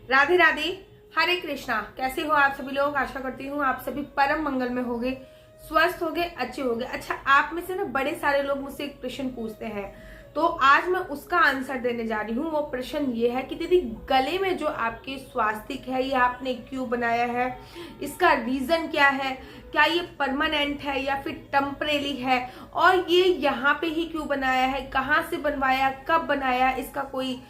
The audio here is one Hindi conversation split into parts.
राधे राधे, हरे कृष्णा। कैसे हो आप सभी लोग? आशा करती हूँ आप सभी परम मंगल में होंगे, स्वस्थ होंगे, अच्छे होंगे। अच्छा, आप में से ना बड़े सारे लोग मुझसे एक प्रश्न पूछते हैं, तो आज मैं उसका आंसर देने जा रही हूँ। वो प्रश्न ये है कि दीदी, गले में जो आपके स्वास्तिक है ये आपने क्यों बनाया है? इसका रीजन क्या है? क्या ये परमानेंट है या फिर टेम्परेरी है? और ये यहाँ पे ही क्यों बनाया है? कहाँ से बनवाया, कब बनाया, इसका कोई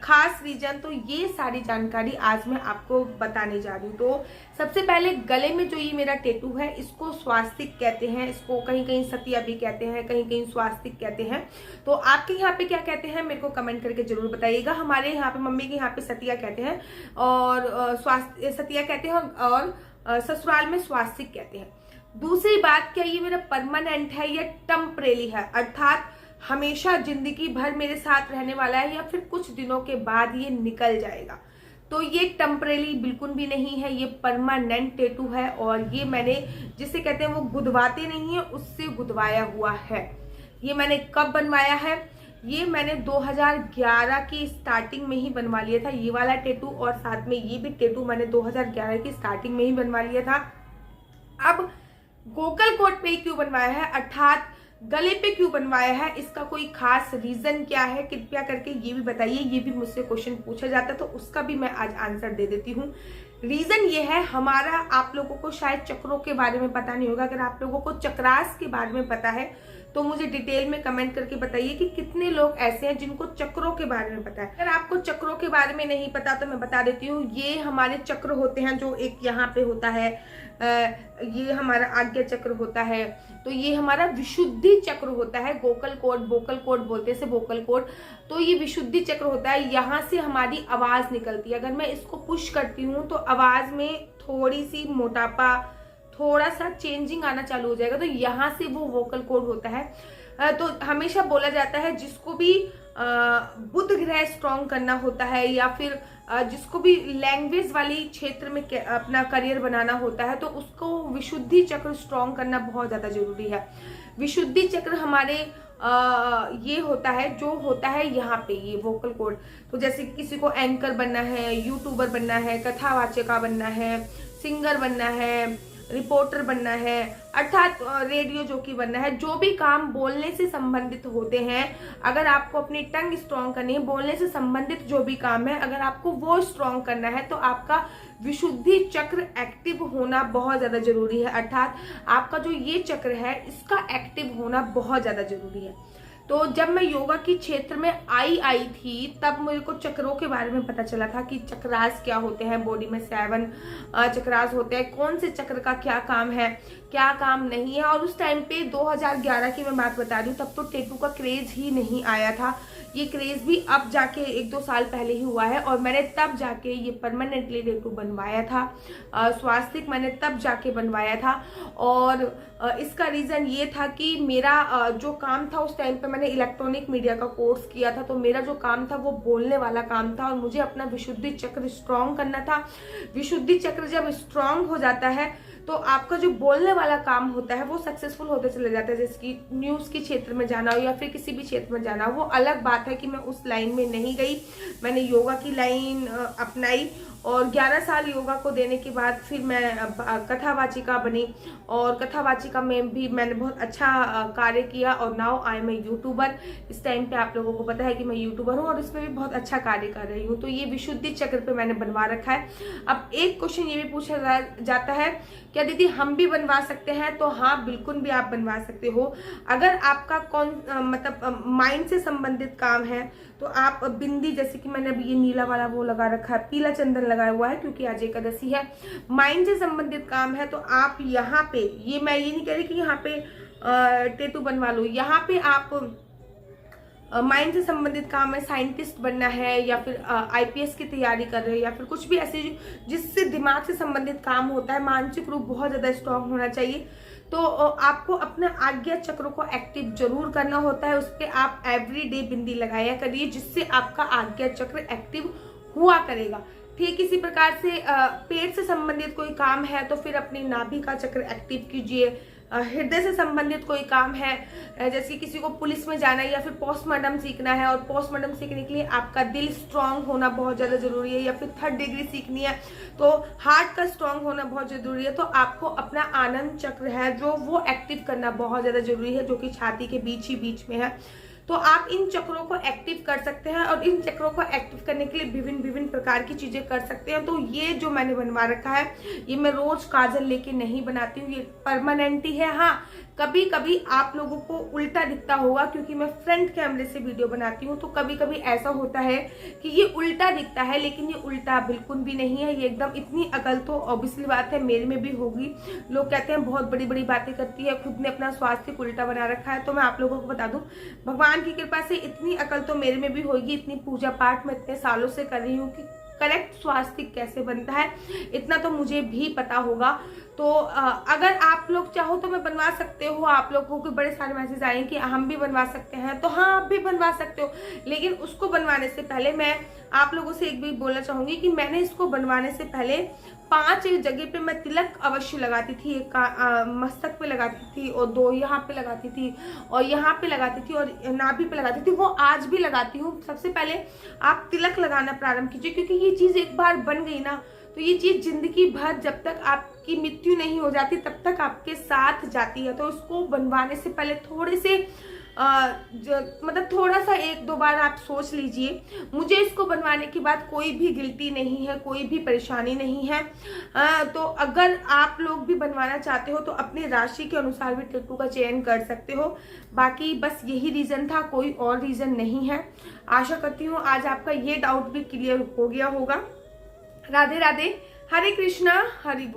खास रीजन? तो ये सारी जानकारी आज मैं आपको बताने जा रही हूँ। तो सबसे पहले, गले में जो ये मेरा टेटू है इसको स्वास्तिक कहते हैं। इसको कहीं कहीं सतिया भी कहते हैं, कहीं कहीं स्वास्तिक कहते हैं। तो आपके यहाँ पे क्या कहते हैं मेरे को कमेंट करके जरूर बताइएगा। हमारे यहाँ पे, मम्मी के यहाँ पे सतिया कहते हैं और सतिया कहते हैं, और ससुराल में स्वास्तिक कहते हैं। दूसरी बात, क्या ये मेरा परमानेंट है या टेम्परेरी है, अर्थात हमेशा जिंदगी भर मेरे साथ रहने वाला है या फिर कुछ दिनों के बाद ये निकल जाएगा? तो ये टेम्परेरी बिल्कुल भी नहीं है, ये परमानेंट टेटू है। और ये मैंने, जिसे कहते हैं वो गुदवाते नहीं है, उससे गुदवाया हुआ है। ये मैंने कब बनवाया है? ये मैंने 2011 की स्टार्टिंग में ही बनवा लिया था, ये वाला टेटू। और साथ में ये भी टेटू मैंने 2011 की स्टार्टिंग में ही बनवा लिया था। अब गोकल कोट पे ही क्यों बनवाया है, अर्थात गले पे क्यों बनवाया है, इसका कोई खास रीजन क्या है? कृपया करके ये भी बताइए। ये भी मुझसे क्वेश्चन पूछा जाता है, तो उसका भी मैं आज आंसर दे देती हूँ। रीजन ये है, हमारा, आप लोगों को शायद चक्रों के बारे में पता नहीं होगा। अगर आप लोगों को चक्रास के बारे में पता है तो मुझे डिटेल में कमेंट करके बताइए कि कितने लोग ऐसे हैं जिनको चक्रों के बारे में पता है। अगर आपको चक्रों के बारे में नहीं पता तो मैं बता देती हूँ। ये हमारे चक्र होते हैं, जो एक यहाँ पे होता है, ये हमारा आज्ञा चक्र होता है। तो ये हमारा विशुद्धि चक्र होता है। गोकल कोट, बोकल कोट बोलते हैं, बोकल कोट। तो ये विशुद्धि चक्र होता है, यहाँ से हमारी आवाज निकलती है। अगर मैं इसको पुश करती हूँ तो आवाज में थोड़ी सी मोटापा, थोड़ा सा चेंजिंग आना चालू हो जाएगा। तो यहाँ से वो वोकल कॉर्ड होता है। तो हमेशा बोला जाता है, जिसको भी बुध ग्रह स्ट्रॉन्ग करना होता है या फिर जिसको भी लैंग्वेज वाली क्षेत्र में अपना करियर बनाना होता है, तो उसको विशुद्धि चक्र स्ट्रॉन्ग करना बहुत ज्यादा जरूरी है। विशुद्धि चक्र हमारे ये होता है, जो होता है यहाँ पे, ये वोकल कॉर्ड। तो जैसे किसी को एंकर बनना है, यूट्यूबर बनना है, कथावाचिका बनना है, सिंगर बनना है, रिपोर्टर बनना है, अर्थात रेडियो जॉकी बनना है, जो भी काम बोलने से संबंधित होते हैं, अगर आपको अपनी टंग स्ट्रॉन्ग करनी है, बोलने से संबंधित जो भी काम है, अगर आपको वो स्ट्रॉन्ग करना है, तो आपका विशुद्धि चक्र एक्टिव होना बहुत ज्यादा जरूरी है। अर्थात आपका जो ये चक्र है इसका एक्टिव होना बहुत ज्यादा जरूरी है। तो जब मैं योगा की क्षेत्र में आई थी, तब मुझे को चक्रों के बारे में पता चला था कि चक्रास क्या होते हैं। बॉडी में 7 चक्रास होते हैं, कौन से चक्र का क्या काम है, क्या काम नहीं है। और उस टाइम पे 2011 की मैं बात बता रही हूँ, तब तो टेटू का क्रेज ही नहीं आया था। ये क्रेज भी अब जाके 1-2 साल पहले ही हुआ है, और मैंने तब जाके ये परमानेंटली टेटू बनवाया था। स्वास्तिक मैंने तब जाके बनवाया था। और इसका रीजन ये था कि मेरा जो काम था उस टाइम पे, मैंने इलेक्ट्रॉनिक मीडिया का कोर्स किया था, तो मेरा जो काम था वो बोलने वाला काम था, और मुझे अपना विशुद्धि चक्र स्ट्रॉन्ग करना था। विशुद्धि चक्र जब स्ट्रॉन्ग हो जाता है तो आपका जो बोलने वाला काम होता है वो सक्सेसफुल होते चले जाता है। जैसे कि न्यूज के क्षेत्र में जाना हो या फिर किसी भी क्षेत्र में जाना हो। वो अलग बात है कि मैं उस लाइन में नहीं गई, मैंने योगा की लाइन अपनाई, और 11 साल योगा को देने के बाद फिर मैं कथावाचिका बनी, और कथावाचिका में भी मैंने बहुत अच्छा कार्य किया। और now I am a YouTuber. इस टाइम पे आप लोगों को पता है कि मैं यूट्यूबर हूँ, और इसमें भी बहुत अच्छा कार्य कर रही हूँ। तो ये विशुद्धि चक्र पे मैंने बनवा रखा है। अब एक क्वेश्चन ये भी पूछा जाता है, क्या दीदी हम भी बनवा सकते हैं? तो हाँ, बिल्कुल भी आप बनवा सकते हो। अगर आपका मतलब माइंड से संबंधित काम है, तो आप बिंदी, जैसे कि मैंने अभी ये नीला वाला वो लगा रखा है, पीला चंदन लगाया हुआ है क्योंकि आज एकादशी है। माइंड से संबंधित काम है तो आप यहाँ पे, ये मैं ये नहीं कह रही कि यहाँ पे टेटू बनवा लो। यहाँ पे आप माइंड से संबंधित काम है, साइंटिस्ट बनना है या फिर आईपीएस की तैयारी कर रहे हो, या फिर कुछ भी ऐसे जिससे दिमाग से संबंधित काम होता है, मानसिक रूप बहुत ज्यादा स्ट्रांग होना चाहिए, तो आपको अपना आज्ञा चक्र को एक्टिव जरूर करना होता है। उस पर आप एवरीडे बिंदी लगाया करिए, जिससे आपका आज्ञा चक्र एक्टिव हुआ करेगा। ठीक इसी प्रकार से पेट से संबंधित कोई काम है तो फिर अपनी नाभि का चक्र एक्टिव कीजिए। हृदय से संबंधित कोई काम है, जैसे किसी को पुलिस में जाना है या फिर पोस्टमार्टम सीखना है, और पोस्टमार्टम सीखने के लिए आपका दिल स्ट्रांग होना बहुत ज़्यादा जरूरी है, या फिर 3rd डिग्री सीखनी है तो हार्ट का स्ट्रांग होना बहुत जरूरी है। तो आपको अपना आनंद चक्र है जो वो एक्टिव करना बहुत ज़्यादा जरूरी है, जो कि छाती के बीच में है। तो आप इन चक्रों को एक्टिव कर सकते हैं, और इन चक्रों को एक्टिव करने के लिए विभिन्न प्रकार की चीजें कर सकते हैं। तो ये जो मैंने बनवा रखा है, ये मैं रोज काजल लेके नहीं बनाती हूँ, ये परमानेंट ही है। हाँ, कभी कभी आप लोगों को उल्टा दिखता होगा क्योंकि मैं फ्रंट कैमरे से वीडियो बनाती हूँ, तो कभी कभी ऐसा होता है कि ये उल्टा दिखता है, लेकिन ये उल्टा बिल्कुल भी नहीं है। ये एकदम, इतनी अकल तो ऑब्वियसली बात है मेरे में भी होगी। लोग कहते हैं बहुत बड़ी बड़ी बातें करती है, खुद ने अपना स्वास्थ्य उल्टा बना रखा है। तो मैं आप लोगों को बता दूं, भगवान की कृपा से इतनी अकल तो मेरे में भी होगी, इतनी पूजा पाठ मैं इतने सालों से कर रही हूँ कि करेक्ट स्वास्थ्य कैसे बनता है इतना तो मुझे भी पता होगा। तो अगर आप लोग चाहो तो मैं बनवा सकते हो। आप लोगों को बड़े सारे मैसेज आए कि हम भी बनवा सकते हैं, तो हाँ आप भी बनवा सकते हो, लेकिन उसको बनवाने से पहले मैं आप लोगों से एक भी बोलना चाहूंगी कि मैंने इसको बनवाने से पहले 5 जगह पे मैं तिलक अवश्य लगाती थी। एक मस्तक पे लगाती थी, और 2 यहाँ पे लगाती थी, और यहाँ पे लगाती थी, और नाभि पे लगाती थी। वो आज भी लगाती हूँ। सबसे पहले आप तिलक लगाना प्रारंभ कीजिए, क्योंकि ये चीज एक बार बन गई ना तो ये चीज जिंदगी भर, जब तक आपकी मृत्यु नहीं हो जाती तब तक आपके साथ जाती है। तो इसको बनवाने से पहले थोड़े से मतलब थोड़ा सा 1-2 बार आप सोच लीजिए। मुझे इसको बनवाने के बाद कोई भी गिल्टी नहीं है, कोई भी परेशानी नहीं है। तो अगर आप लोग भी बनवाना चाहते हो तो अपनी राशि के अनुसार भी टैटू का चयन कर सकते हो। बाकी बस यही रीजन था, कोई और रीजन नहीं है। आशा करती हूँ आज आपका ये डाउट भी क्लियर हो गया होगा। राधे राधे, हरे कृष्णा, हरि बोल।